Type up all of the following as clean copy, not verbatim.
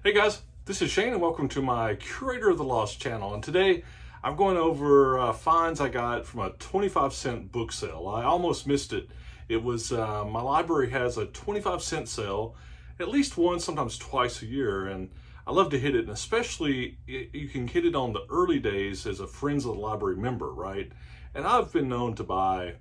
Hey guys, this is Shane and welcome to my Curator of the Lost channel. And today I'm going over finds I got from a 25-cent book sale. I almost missed it. It was, my library has a 25-cent sale at least once, sometimes twice a year. And I love to hit it, and especially you can hit it on the early days as a Friends of the Library member, right? And I've been known to buy,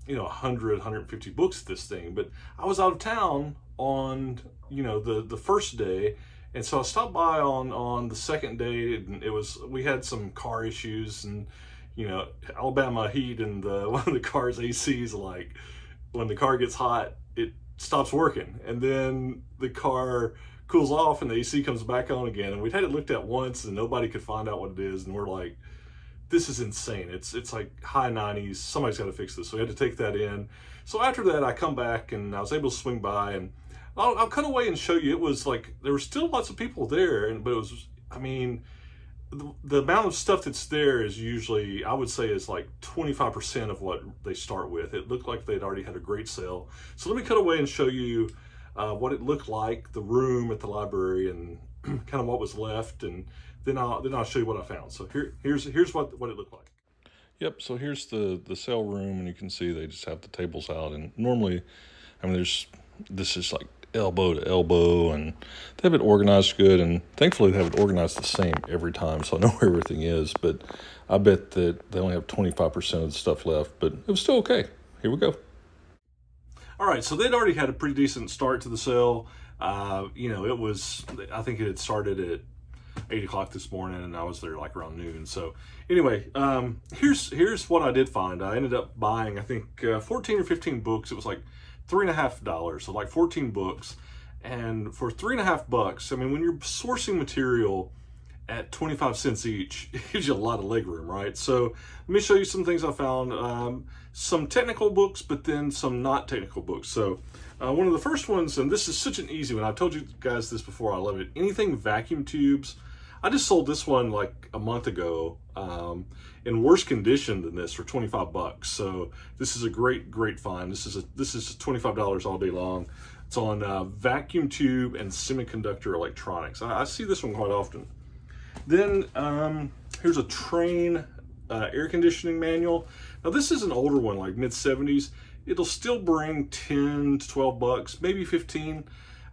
100, 150 books at this thing, but I was out of town on, the first day. And so I stopped by on the second day, and we had some car issues, and Alabama heat, and one of the car's ACs, like when the car gets hot, it stops working, and then the car cools off and the AC comes back on again. And we'd had it looked at once and nobody could find out what it is, and we're like, this is insane. It's like high 90s. Somebody's got to fix this. So we had to take that in. So after that, I come back and I was able to swing by, and I'll cut away and show you. It was like, there were still lots of people there, but it was, the amount of stuff that's there is usually, I would say, is like 25% of what they start with. It looked like they'd already had a great sale. So let me cut away and show you what it looked like, the room at the library, and kind of what was left, and then I'll show you what I found. So here's what it looked like. Yep, so here's the sale room, and you can see they just have the tables out, and normally, this is like elbow to elbow, and they have it organized good, and thankfully they have it organized the same every time, so I know where everything is. But I bet that they only have 25% of the stuff left, but it was still okay. Here we go. All right, so they'd already had a pretty decent start to the sale. It was, I think it had started at 8 o'clock this morning, and I was there like around noon. So anyway, here's what I did find. I ended up buying, I think, 14 or 15 books. It was like $3.50, so like 14 books. And for $3.50, when you're sourcing material at 25 cents each, it gives you a lot of leg room, right? So let me show you some things I found. Some technical books, but then some not technical books. So one of the first ones, and this is such an easy one, I've told you guys this before, I love it. Anything vacuum tubes. I just sold this one like a month ago in worse condition than this for 25 bucks. So this is a great find. This is $25 all day long. It's on vacuum tube and semiconductor electronics. I see this one quite often. Then here's a Train air conditioning manual. Now this is an older one, like mid-70s. It'll still bring 10 to 12 bucks, maybe 15.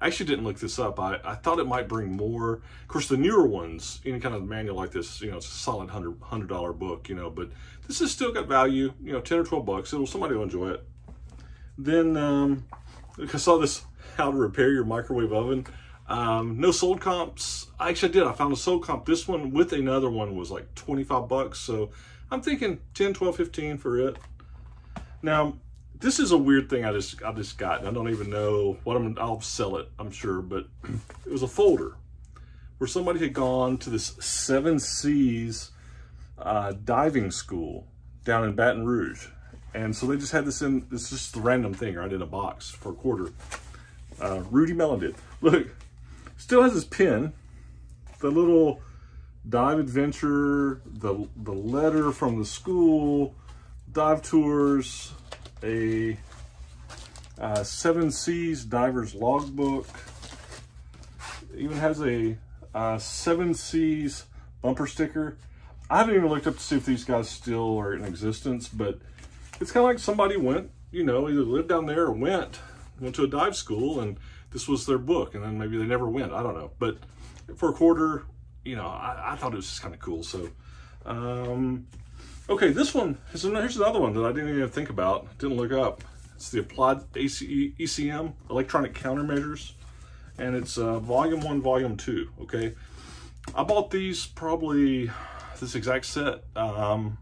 I actually didn't look this up. I thought it might bring more. Of course, the newer ones, any kind of manual like this, it's a solid $100 book, but this has still got value, 10 or 12 bucks. Somebody will enjoy it. Then I saw this, how to repair your microwave oven. No sold comps. Actually, I did. I found a sold comp. This one with another one was like 25 bucks. So I'm thinking 10, 12, 15 for it. Now, this is a weird thing I just got, and I don't even know what I'll sell it, I'm sure, but it was a folder where somebody had gone to this 7 Seas diving school down in Baton Rouge. And so they just had this in, this is just a random thing, right, in a box for a quarter. Rudy Mellon did. Look, still has his pin, the little dive adventure, the letter from the school, dive tours, a 7 Seas diver's logbook. It even has a 7 Seas bumper sticker. I haven't even looked up to see if these guys still are in existence, but it's kind of like somebody went, either lived down there or went to a dive school, and this was their book, and then maybe they never went. I don't know. But for a quarter, I thought it was just kind of cool. So, okay, this one, here's another one that I didn't even think about, didn't look up. It's the Applied ECM, Electronic Countermeasures, and it's Volume 1, Volume 2, okay? I bought these probably, this exact set, 2 or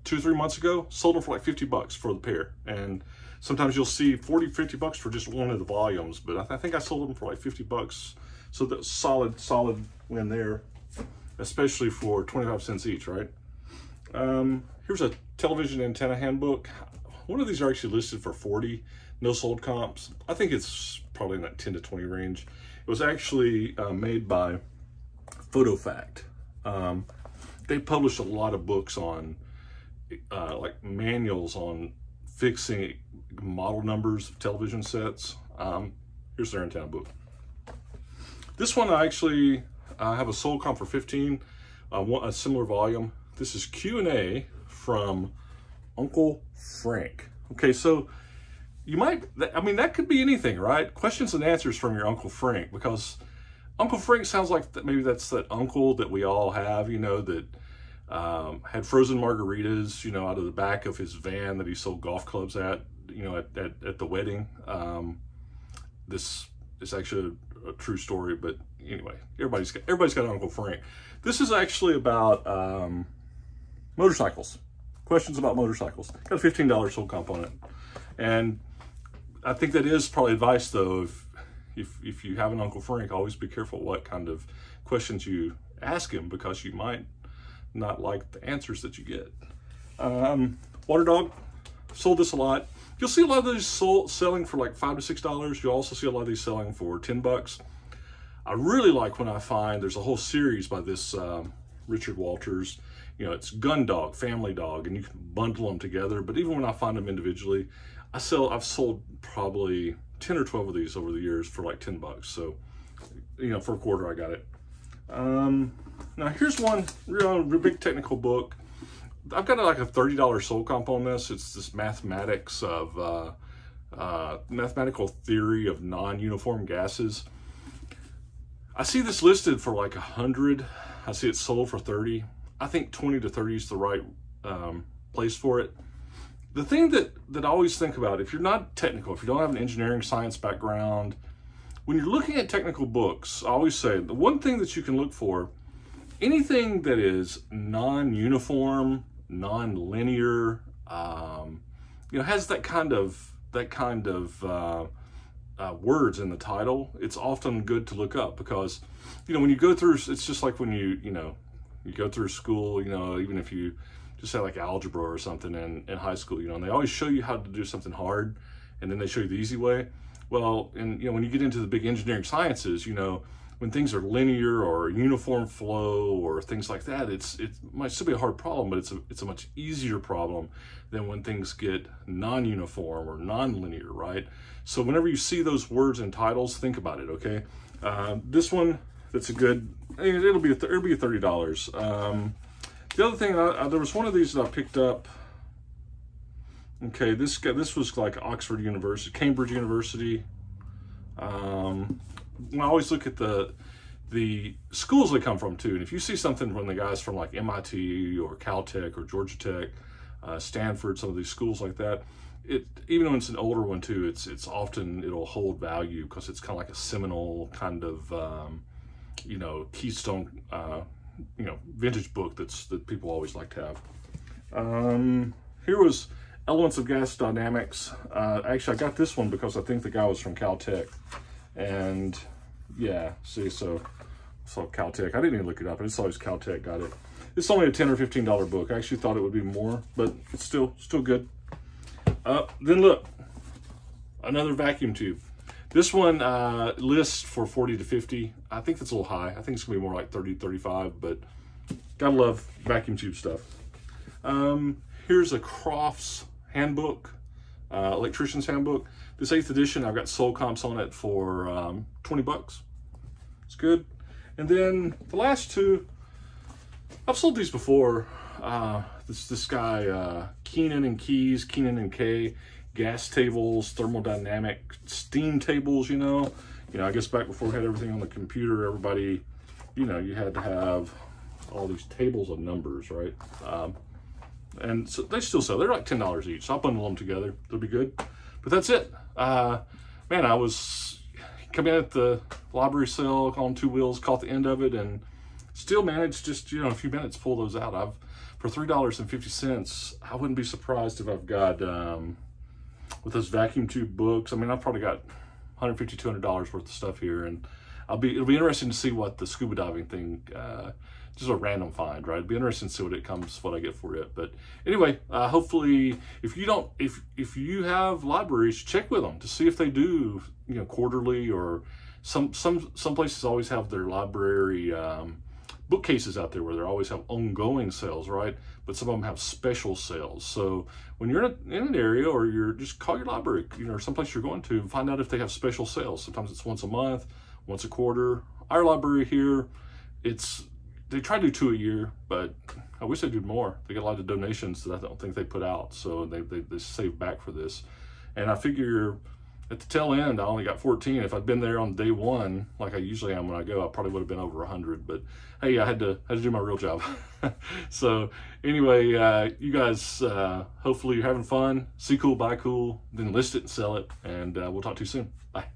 3 months ago. Sold them for like 50 bucks for the pair. And sometimes you'll see 40, 50 bucks for just one of the volumes, but I think I sold them for like 50 bucks. So that's solid win there, especially for 25 cents each, right? Here's a television antenna handbook. One of these are actually listed for 40, no sold comps. I think it's probably in that 10 to 20 range. It was actually made by PhotoFact. They published a lot of books on like manuals on fixing model numbers of television sets. Here's their antenna book. This one I actually have a sold comp for 15, a similar volume. This is Q&A from Uncle Frank. Okay, so you might, I mean, that could be anything, right? Questions and answers from your Uncle Frank, because Uncle Frank sounds like maybe that's that uncle that we all have, you know, that had frozen margaritas, you know, out of the back of his van that he sold golf clubs at, you know, at the wedding. This is actually a true story, but anyway, everybody's got Uncle Frank. This is actually about motorcycles. Questions about motorcycles. Got a $15 sold comp on it, and I think that is probably advice though. If you have an Uncle Frank, always be careful what kind of questions you ask him, because you might not like the answers that you get. Water Dog, sold this a lot. You'll see a lot of these selling for like $5 to $6. You'll also see a lot of these selling for 10 bucks. I really like when I find there's a whole series by this Richard Walters. You know, it's Gun Dog, Family Dog, and you can bundle them together. But even when I find them individually, I've sold probably 10 or 12 of these over the years for like 10 bucks. So, you know, for a quarter I got it. Now here's one real big technical book. I've got like a $30 sold comp on this. It's this mathematics of mathematical theory of non-uniform gases. I see this listed for like 100. I see it sold for 30. I think 20 to 30 is the right place for it. The thing that I always think about, if you're not technical, if you don't have an engineering science background, when you're looking at technical books, I always say the one thing that you can look for, anything that is non-uniform, non-linear, you know, has that kind of words in the title, it's often good to look up, because, you know, when you go through, it's just like when you go through school, you know, even if you just have like algebra or something in high school, you know, and they always show you how to do something hard, and then they show you the easy way. Well, and you know, when you get into the big engineering sciences, you know, when things are linear or uniform flow or things like that, it might still be a hard problem, but it's a much easier problem than when things get non-uniform or non-linear, right? So whenever you see those words in titles, think about it, okay? This one, that's a good, it'll be $30. The other thing, there was one of these that I picked up. Okay, this was like Oxford University, Cambridge University. I always look at the schools they come from too, and if you see something from the guys from like MIT or Caltech or Georgia Tech, Stanford, some of these schools like that, even though it's an older one too, it's often, it'll hold value because it's kind of like a seminal kind of you know, keystone you know, vintage book that people always like to have. Here was Elements of Gas Dynamics. Actually, I got this one because I think the guy was from Caltech. And yeah, see, so Caltech. I didn't even look it up. I just saw his Caltech got it. It's only a $10 or $15 book. I actually thought it would be more, but it's still good. Then look, another vacuum tube. This one lists for 40 to 50. I think that's a little high. I think it's gonna be more like 30, 35, but gotta love vacuum tube stuff. Here's a Crofts handbook, electrician's handbook. This 8th edition, I've got sold comps on it for 20 bucks. It's good. And then the last two, I've sold these before. This guy, Keenan and K, gas tables, thermodynamic steam tables, you know. I guess back before we had everything on the computer, everybody, you know, you had to have all these tables of numbers, right? And so they still sell. They're like $10 each. So I'll bundle them together. They'll be good. But that's it. Man, I was coming at the library sale on 2 wheels, caught the end of it, and still managed just, you know, a few minutes pull those out. For $3.50, I wouldn't be surprised if I've got, with those vacuum tube books, I mean, I've probably got $150, $200 worth of stuff here, and it'll be interesting to see what the scuba diving thing, just a random find, right? It'll be interesting to see what I get for it. But anyway, hopefully, if you have libraries, check with them to see if they do, you know, quarterly, or some places always have their library bookcases out there where they always have ongoing sales, right? But some of them have special sales. So when you're in an area, or you're just call your library, you know, or someplace you're going to, and find out if they have special sales. Sometimes it's once a month, once a quarter. our library here, they try to do 2 a year, but I wish they did more. They get a lot of donations that I don't think they put out, so they save back for this. And I figure at the tail end, I only got 14. If I'd been there on day one, like I usually am when I go, I probably would have been over 100. But hey, I had to do my real job. So anyway, you guys, hopefully you're having fun. See cool, buy cool, then list it and sell it. And we'll talk to you soon. Bye.